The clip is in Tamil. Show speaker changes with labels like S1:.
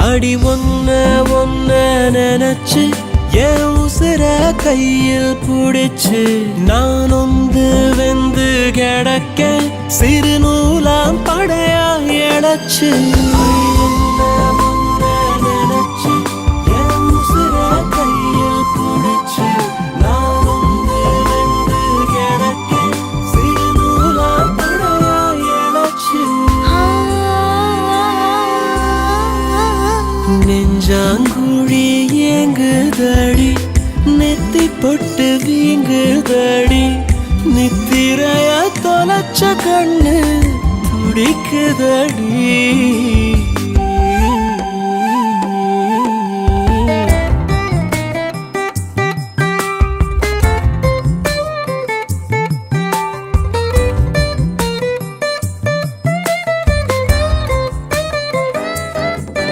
S1: அடி ஒன்ன ஒன்ன நினைச்சு என் உசுர கையில் புடிச்சு நான் ஒந்து வெந்து கிடக்க சிறு நூலாம் படையா எழச்சு நெஞ்சாங்குழி ஏங்குதடி நெத்தி பொட்டு வீங்குதடி நித்திரைய தொலைச்ச கண்ணு துடிக்குதடி